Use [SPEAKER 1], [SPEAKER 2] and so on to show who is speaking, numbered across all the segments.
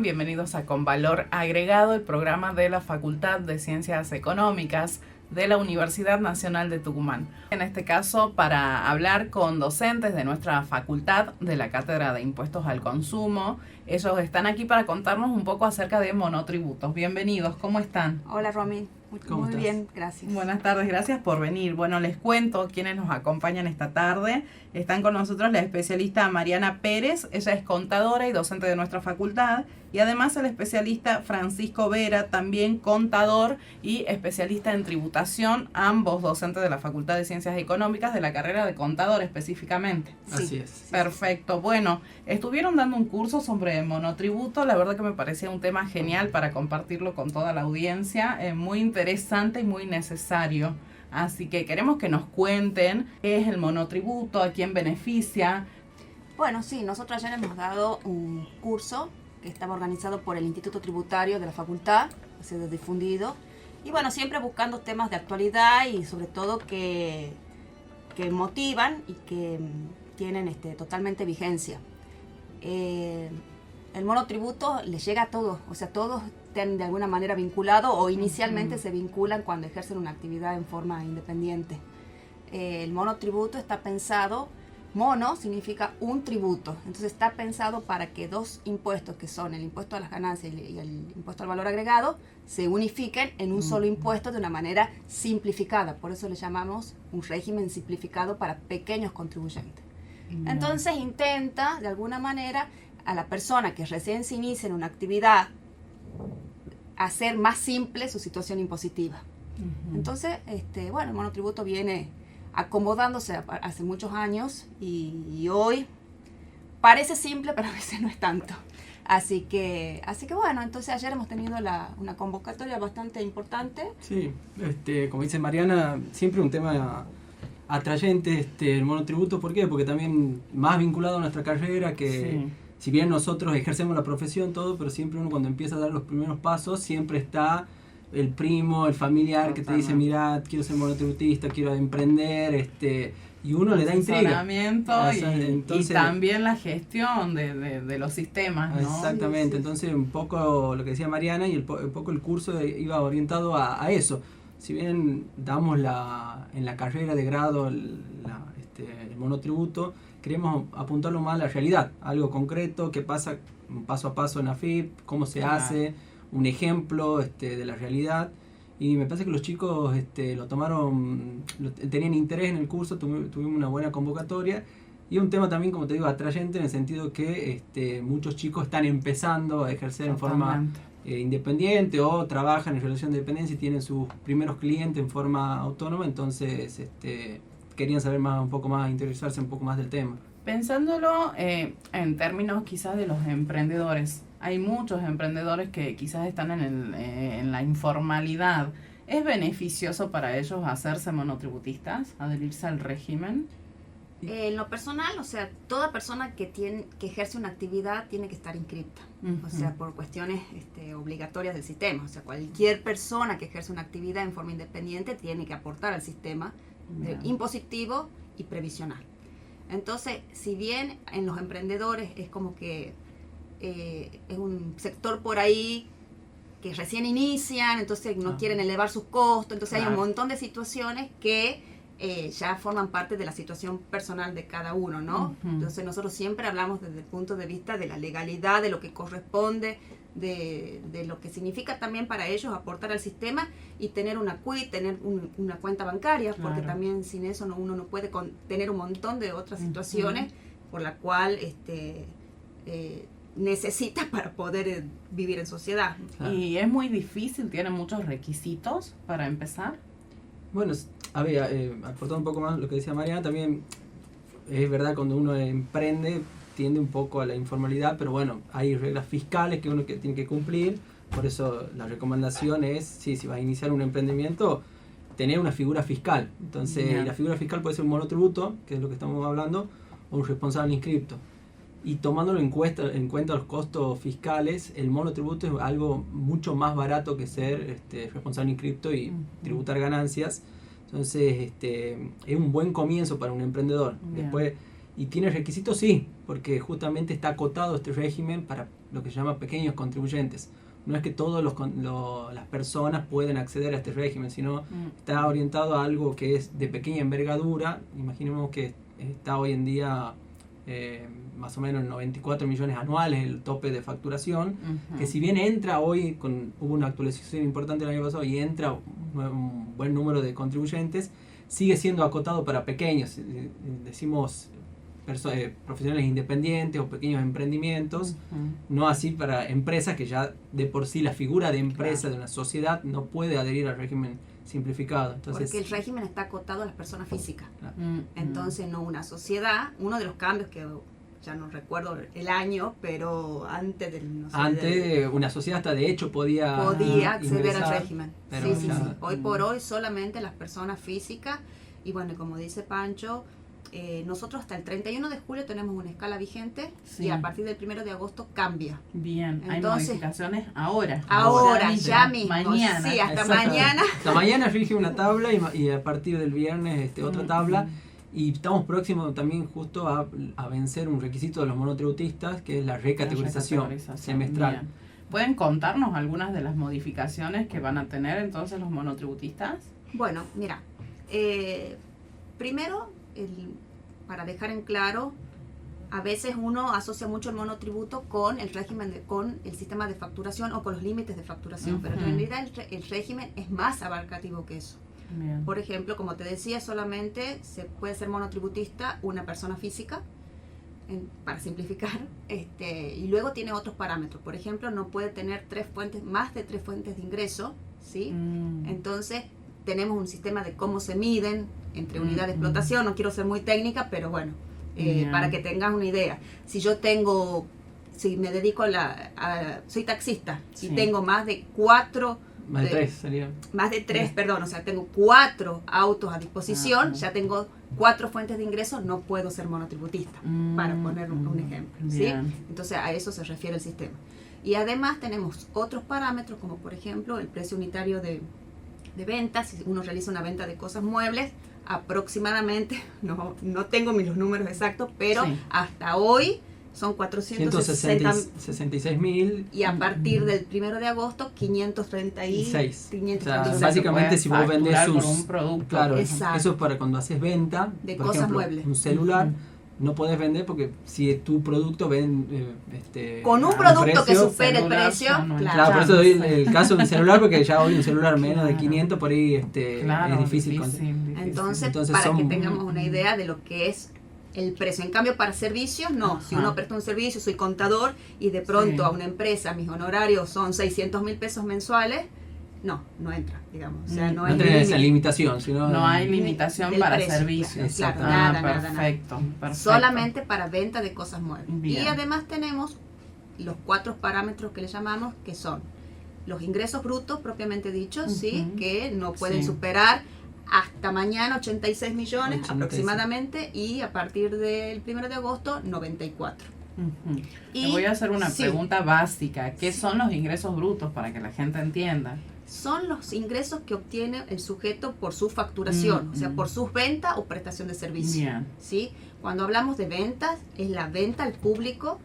[SPEAKER 1] Bienvenidos a Con Valor Agregado, el programa de la Facultad de Ciencias Económicas de la Universidad Nacional de Tucumán. En este caso, para hablar con docentes de nuestra facultad de la Cátedra de Impuestos al Consumo. Ellos están aquí para contarnos un poco acerca de monotributos. Bienvenidos, ¿cómo están?
[SPEAKER 2] Hola, Romy. Muy bien, gracias.
[SPEAKER 1] Buenas tardes, gracias por venir. Bueno, les cuento quiénes nos acompañan esta tarde. Están con nosotros la especialista Mariana Pérez, ella es contadora y docente de nuestra facultad, y además el especialista Francisco Vera, también contador y especialista en tributación, ambos docentes de la Facultad de Ciencias Económicas, de la carrera de contador específicamente.
[SPEAKER 3] Sí. Así es.
[SPEAKER 1] Perfecto. Bueno, estuvieron dando un curso sobre monotributo, la verdad que me parecía un tema genial para compartirlo con toda la audiencia, muy interesante y muy necesario. Así que queremos que nos cuenten qué es el monotributo, a quién beneficia.
[SPEAKER 2] Bueno, sí, nosotros ayer hemos dado un curso que estaba organizado por el Instituto Tributario de la Facultad, ha sido difundido, y bueno, siempre buscando temas de actualidad y sobre todo que motivan y que tienen totalmente vigencia. El monotributo les llega a todos, o sea, todos están de alguna manera vinculados o inicialmente se vinculan cuando ejercen una actividad en forma independiente. El monotributo está pensado, mono significa un tributo, entonces está pensado para que dos impuestos que son el impuesto a las ganancias y el impuesto al valor agregado se unifiquen en un solo impuesto de una manera simplificada, por eso le llamamos un régimen simplificado para pequeños contribuyentes. Entonces intenta de alguna manera a la persona que recién se inicia en una actividad hacer más simple su situación impositiva. Entonces, bueno, el monotributo viene acomodándose hace muchos años y hoy parece simple, pero a veces no es tanto. Así que bueno, entonces ayer hemos tenido una convocatoria bastante importante.
[SPEAKER 3] Sí, como dice Mariana, siempre un tema atrayente el monotributo. ¿Por qué? Porque también más vinculado a nuestra carrera que... Sí. Si bien nosotros ejercemos la profesión, todo, pero siempre uno cuando empieza a dar los primeros pasos, siempre está el primo, el familiar que te dice, mira, quiero ser monotributista, quiero emprender, y uno le da intriga.
[SPEAKER 1] Y también la gestión de los sistemas, ¿no?
[SPEAKER 3] Exactamente,
[SPEAKER 2] Sí.
[SPEAKER 3] Entonces un poco lo que decía Mariana y un poco el curso iba orientado a eso. Si bien damos en la carrera de grado el monotributo, queremos apuntarlo más a la realidad, algo concreto, qué pasa paso a paso en AFIP, cómo se hace, un ejemplo de la realidad. Y me parece que los chicos lo tomaron, tenían interés en el curso, tuvimos una buena convocatoria. Y un tema también, como te digo, atrayente en el sentido que muchos chicos están empezando a ejercer en forma independiente o trabajan en relación de dependencia y tienen sus primeros clientes en forma autónoma, entonces querían saber un poco más, interesarse un poco más del tema.
[SPEAKER 1] Pensándolo en términos quizás de los emprendedores, hay muchos emprendedores que quizás están en la informalidad. ¿Es beneficioso para ellos hacerse monotributistas, adherirse al régimen?
[SPEAKER 2] En lo personal, o sea, toda persona que ejerce una actividad tiene que estar inscripta, o sea, por cuestiones obligatorias del sistema. O sea, cualquier persona que ejerce una actividad en forma independiente tiene que aportar al sistema impositivo y previsional. Entonces, si bien en los emprendedores es como que es un sector por ahí que recién inician, entonces no quieren elevar sus costos, entonces hay un montón de situaciones que ya forman parte de la situación personal de cada uno, ¿no? Entonces nosotros siempre hablamos desde el punto de vista de la legalidad, de lo que corresponde, de lo que significa también para ellos aportar al sistema y tener una CUIT, tener una cuenta bancaria, porque también sin eso uno no puede tener un montón de otras situaciones por la cual necesita para poder vivir en sociedad.
[SPEAKER 1] Y es muy difícil, tiene muchos requisitos para empezar.
[SPEAKER 3] Bueno, a ver, aportando un poco más lo que decía Mariana, también es verdad cuando uno emprende tiende un poco a la informalidad, pero bueno, hay reglas fiscales que uno tiene que cumplir, por eso la recomendación es, si vas a iniciar un emprendimiento, tener una figura fiscal. Entonces, la figura fiscal puede ser un monotributo, que es lo que estamos hablando, o un responsable inscripto. Y tomándolo en cuenta los costos fiscales, el monotributo es algo mucho más barato que ser responsable inscripto y tributar ganancias. Entonces, es un buen comienzo para un emprendedor. Después, ¿y tiene requisitos? Sí, porque justamente está acotado este régimen para lo que se llama pequeños contribuyentes. No es que todas las personas pueden acceder a este régimen, sino está orientado a algo que es de pequeña envergadura. Imaginemos que está hoy en día más o menos 94 millones anuales el tope de facturación, que si bien entra hoy, hubo una actualización importante el año pasado y entra un buen número de contribuyentes, sigue siendo acotado para pequeños, decimos profesionales independientes o pequeños emprendimientos, no así para empresas que ya de por sí la figura de empresa de una sociedad no puede adherir al régimen simplificado. Entonces,
[SPEAKER 2] porque el régimen está acotado a las personas físicas. Entonces, no una sociedad. Uno de los cambios que ya no recuerdo el año, pero antes del... No sé,
[SPEAKER 3] antes una sociedad hasta de hecho podía
[SPEAKER 2] acceder
[SPEAKER 3] ingresar,
[SPEAKER 2] al régimen. Sí. Hoy por hoy solamente las personas físicas. Y bueno, como dice Pancho, nosotros hasta el 31 de julio tenemos una escala vigente y a partir del 1 de agosto cambia.
[SPEAKER 1] Bien, entonces, hay modificaciones ahora.
[SPEAKER 2] Ya mismo.
[SPEAKER 1] Mañana.
[SPEAKER 2] Sí, hasta mañana.
[SPEAKER 3] Hasta mañana rige una tabla y a partir del viernes otra tabla. Y estamos próximos también justo a vencer un requisito de los monotributistas, que es la recategorización semestral.
[SPEAKER 1] Bien. ¿Pueden contarnos algunas de las modificaciones que van a tener entonces los monotributistas?
[SPEAKER 2] Bueno, mira, primero, para dejar en claro, a veces uno asocia mucho el monotributo con el régimen, con el sistema de facturación o con los límites de facturación, pero en realidad el régimen es más abarcativo que eso.
[SPEAKER 1] Bien.
[SPEAKER 2] Por ejemplo, como te decía, solamente se puede ser monotributista una persona física, para simplificar, y luego tiene otros parámetros. Por ejemplo, no puede tener más de 3 fuentes de ingreso, ¿sí? Entonces, tenemos un sistema de cómo se miden entre unidades de explotación. No quiero ser muy técnica, pero bueno, para que tengas una idea. Si me dedico soy taxista y tengo más de 3, perdón, o sea, tengo 4 autos a disposición, ya tengo 4 fuentes de ingresos, no puedo ser monotributista, para poner un ejemplo, ¿sí? Entonces a eso se refiere el sistema. Y además tenemos otros parámetros, como por ejemplo el precio unitario de ventas. Si uno realiza una venta de cosas muebles, aproximadamente, no tengo los números exactos, pero hasta hoy son 466.000 y a partir del 1 de agosto 536.
[SPEAKER 3] Básicamente si vos vendés
[SPEAKER 1] un producto,
[SPEAKER 3] claro, eso es para cuando haces venta
[SPEAKER 2] de
[SPEAKER 3] por
[SPEAKER 2] cosas
[SPEAKER 3] ejemplo,
[SPEAKER 2] muebles.
[SPEAKER 3] Un celular no podés vender porque si tu producto
[SPEAKER 2] con un producto que supere el precio,
[SPEAKER 3] claro, por eso doy el caso de un celular, porque ya hoy un celular menos de 500 por ahí es difícil.
[SPEAKER 2] Entonces para que tengamos una idea de lo que es el precio. En cambio, para servicios, no. Si uno presta un servicio, soy contador y de pronto a una empresa mis honorarios son 600.000 pesos mensuales, no entra, digamos. O sea, no
[SPEAKER 3] entra en esa limitación. Sino
[SPEAKER 1] no hay limitación para precio, servicios.
[SPEAKER 2] Claro, nada.
[SPEAKER 1] Perfecto.
[SPEAKER 2] Solamente para venta de cosas muebles. Bien. Y además tenemos los 4 parámetros que le llamamos, que son los ingresos brutos, propiamente dichos, ¿sí? Que no pueden superar hasta mañana 86 millones aproximadamente, y a partir del 1 de agosto 94.
[SPEAKER 1] Te voy a hacer una pregunta básica. ¿Qué son los ingresos brutos para que la gente entienda?
[SPEAKER 2] Son los ingresos que obtiene el sujeto por su facturación, o sea, por sus ventas o prestación de servicio.
[SPEAKER 1] Bien.
[SPEAKER 2] ¿Sí? Cuando hablamos de ventas, es la venta al público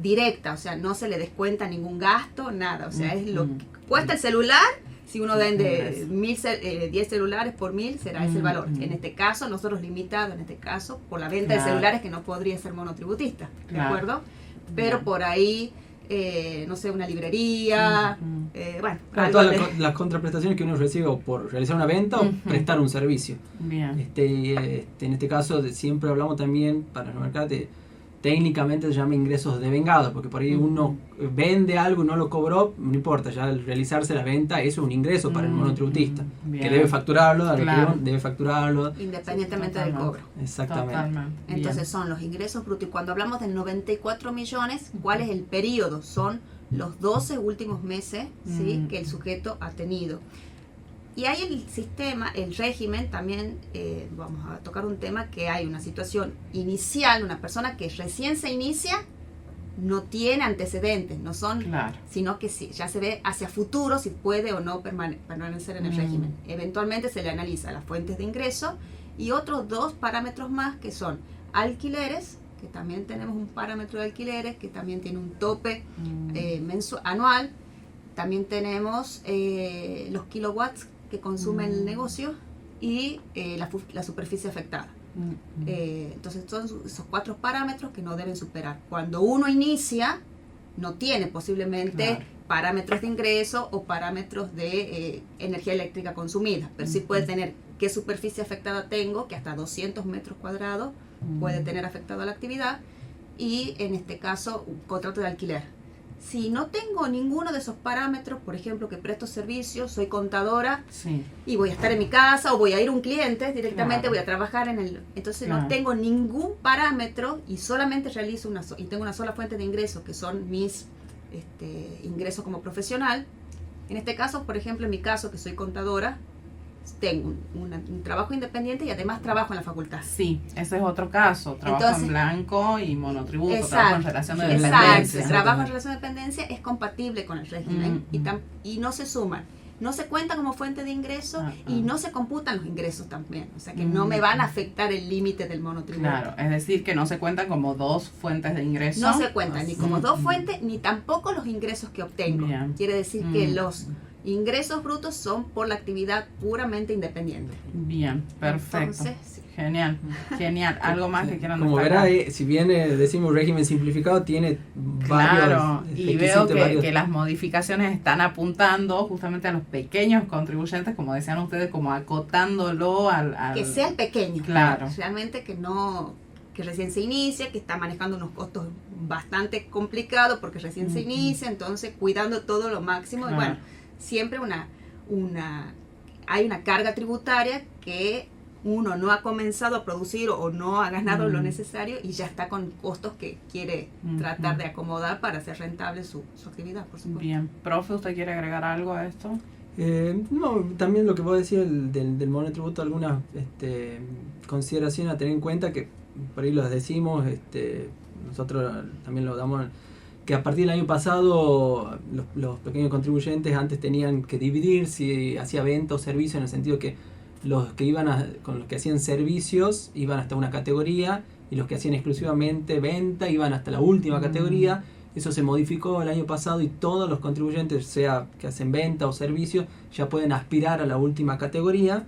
[SPEAKER 2] directa, o sea, no se le descuenta ningún gasto, nada, o sea, es lo que cuesta el celular. Si uno vende 10 celulares por 1000, será ese el valor. En este caso, nosotros limitado, por la venta de celulares, que no podría ser monotributista, ¿de acuerdo? Pero por ahí, no sé, una librería,
[SPEAKER 3] todas las contraprestaciones que uno recibe o por realizar una venta o prestar un servicio.
[SPEAKER 1] Bien.
[SPEAKER 3] En este caso, siempre hablamos también, para no mercarte, técnicamente se llama ingresos devengados, porque por ahí uno vende algo y no lo cobró, no importa, ya al realizarse la venta, eso es un ingreso para el monotributista, que debe facturarlo, debe facturarlo.
[SPEAKER 2] Independientemente del cobro.
[SPEAKER 3] Exactamente.
[SPEAKER 2] Entonces son los ingresos brutos. Y cuando hablamos de 94 millones, ¿cuál es el periodo? Son los 12 últimos meses, ¿sí? Que el sujeto ha tenido. Y hay el sistema, el régimen, también vamos a tocar un tema, que hay una situación inicial, una persona que recién se inicia, no tiene antecedentes, no son, sino que sí, ya se ve hacia futuro si puede o no permanecer en el régimen. Eventualmente se le analiza las fuentes de ingreso y otros 2 parámetros más, que son alquileres, que también tenemos un parámetro de alquileres, que también tiene un tope anual. También tenemos los kilowatts que consume el negocio y la superficie afectada. Entonces son esos 4 parámetros que no deben superar. Cuando uno inicia, no tiene posiblemente parámetros de ingreso o parámetros de energía eléctrica consumida, pero sí puede tener qué superficie afectada tengo, que hasta 200 metros cuadrados puede tener afectada la actividad, y en este caso un contrato de alquiler. Si no tengo ninguno de esos parámetros, por ejemplo, que presto servicios, soy contadora y voy a estar en mi casa o voy a ir a un cliente directamente, voy a trabajar en el... Entonces no tengo ningún parámetro y solamente realizo y tengo una sola fuente de ingresos, que son mis ingresos como profesional. En este caso, por ejemplo, en mi caso, que soy contadora, tengo un trabajo independiente y además trabajo en la facultad.
[SPEAKER 1] Sí, ese es otro caso. Trabajo en blanco y monotributo,
[SPEAKER 2] exacto,
[SPEAKER 1] trabajo en relación de dependencia.
[SPEAKER 2] Exacto, trabajo en relación de dependencia es compatible con el régimen y no se suman. No se cuenta como fuente de ingreso y no se computan los ingresos también. O sea que no me van a afectar el límite del monotributo.
[SPEAKER 1] Claro, es decir, que no se cuentan como 2 fuentes de ingreso.
[SPEAKER 2] No se cuentan ni como 2 fuentes, ni tampoco los ingresos que obtengo. Bien. Quiere decir que los ingresos brutos son por la actividad puramente independiente.
[SPEAKER 1] Bien, perfecto. Entonces, genial, genial. ¿Algo más que quieran
[SPEAKER 3] destacar? Como verá, si bien decimos régimen simplificado, tiene varios
[SPEAKER 1] y veo que las modificaciones están apuntando justamente a los pequeños contribuyentes, como decían ustedes, como acotándolo al
[SPEAKER 2] que sea el pequeño.
[SPEAKER 1] Claro.
[SPEAKER 2] Realmente que recién se inicia, que está manejando unos costos bastante complicados porque recién se inicia, entonces cuidando todo lo máximo. Y bueno, siempre hay una carga tributaria que uno no ha comenzado a producir o no ha ganado lo necesario y ya está con costos que quiere tratar de acomodar para hacer rentable su actividad, por supuesto.
[SPEAKER 1] Bien. Profe, ¿usted quiere agregar algo a esto?
[SPEAKER 3] No, también lo que vos decías del monotributo, algunas consideraciones a tener en cuenta, que por ahí los decimos, nosotros también lo damos, que a partir del año pasado los pequeños contribuyentes antes tenían que dividir si hacía venta o servicio, en el sentido que los que con los que hacían servicios iban hasta una categoría y los que hacían exclusivamente venta iban hasta la última categoría. Eso se modificó el año pasado y todos los contribuyentes, sea que hacen venta o servicio, ya pueden aspirar a la última categoría.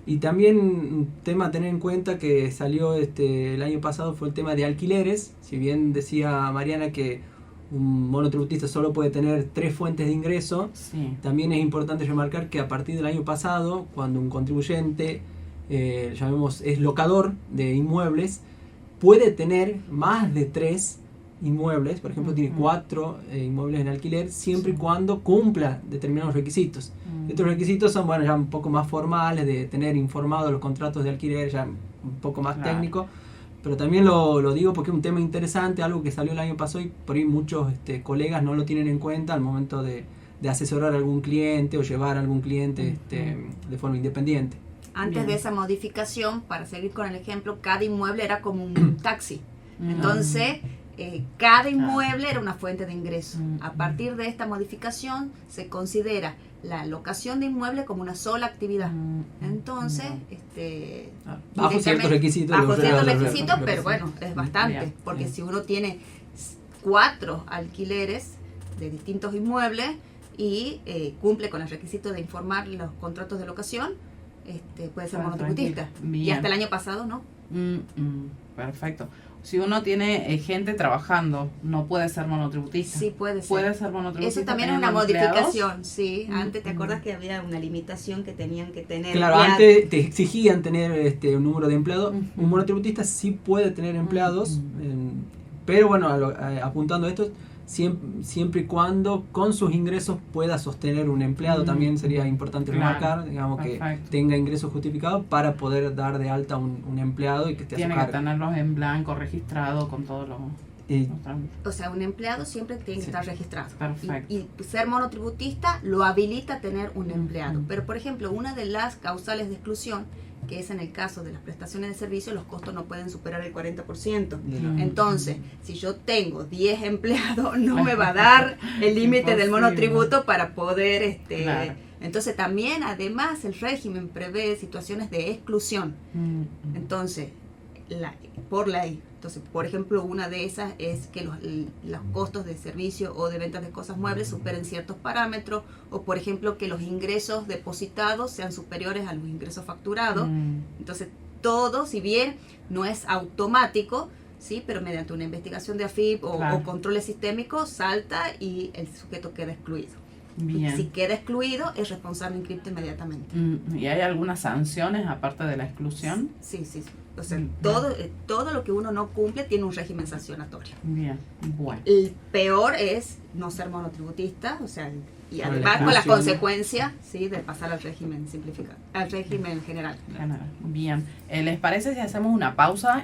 [SPEAKER 3] Y también un tema a tener en cuenta que salió el año pasado fue el tema de alquileres. Si bien decía Mariana que un monotributista solo puede tener 3 fuentes de ingreso, también es importante remarcar que a partir del año pasado, cuando un contribuyente es locador de inmuebles, puede tener más de 3 inmuebles, por ejemplo tiene 4 inmuebles en alquiler, siempre y cuando cumpla determinados requisitos. Estos requisitos son ya un poco más formales, de tener informados los contratos de alquiler, ya un poco más técnico. Pero también lo digo porque es un tema interesante, algo que salió el año pasado y por ahí muchos colegas no lo tienen en cuenta al momento de asesorar a algún cliente o llevar a algún cliente de forma independiente.
[SPEAKER 2] Antes de esa modificación, para seguir con el ejemplo, cada inmueble era como un taxi. Entonces, cada inmueble era una fuente de ingreso. A partir de esta modificación, se considera la locación de inmueble como una sola actividad. Entonces,
[SPEAKER 3] bajo ciertos requisitos.
[SPEAKER 2] Pero bueno, es bastante. Porque si uno tiene 4 alquileres de distintos inmuebles y cumple con el requisito de informar los contratos de locación, puede ser monotributista. Y hasta el año pasado no.
[SPEAKER 1] Perfecto. Si uno tiene gente trabajando, ¿no puede ser monotributista?
[SPEAKER 2] Sí, puede ser.
[SPEAKER 1] ¿Puede ser monotributista?
[SPEAKER 2] Eso también es una modificación, sí. Antes, ¿te acuerdas que había una limitación que tenían que tener?
[SPEAKER 3] Claro, antes te exigían tener un número de empleados. Un monotributista sí puede tener empleados, pero bueno, apuntando a esto, siempre y cuando con sus ingresos pueda sostener un empleado. También sería importante remarcar, digamos, que tenga ingresos justificados para poder dar de alta un empleado y que esté a su cargo.
[SPEAKER 1] Tiene que tenerlos en blanco, registrado con todos los...
[SPEAKER 2] O sea, un empleado siempre tiene que estar registrado.
[SPEAKER 1] Perfecto.
[SPEAKER 2] Y ser monotributista lo habilita a tener un empleado. Pero, por ejemplo, una de las causales de exclusión, que es en el caso de las prestaciones de servicio, los costos no pueden superar el 40%. Entonces, si yo tengo 10 empleados, no me va a dar el límite del monotributo para poder... Entonces, también, además, el régimen prevé situaciones de exclusión. Entonces, por ley. Entonces, por ejemplo, una de esas es que los costos de servicio o de ventas de cosas muebles superen ciertos parámetros, o por ejemplo que los ingresos depositados sean superiores a los ingresos facturados. Entonces, todo, si bien no es automático, sí, pero mediante una investigación de AFIP o controles sistémicos salta y el sujeto queda excluido.
[SPEAKER 1] Bien.
[SPEAKER 2] Si queda excluido, el responsable encripta inmediatamente.
[SPEAKER 1] ¿Y hay algunas sanciones aparte de la exclusión?
[SPEAKER 2] Sí. O sea, todo lo que uno no cumple tiene un régimen sancionatorio.
[SPEAKER 1] Bien, bueno.
[SPEAKER 2] El peor es no ser monotributista, o sea, y además con las consecuencias, sí, de pasar al régimen simplificado, al régimen general.
[SPEAKER 1] Bien. ¿Les parece si hacemos una pausa?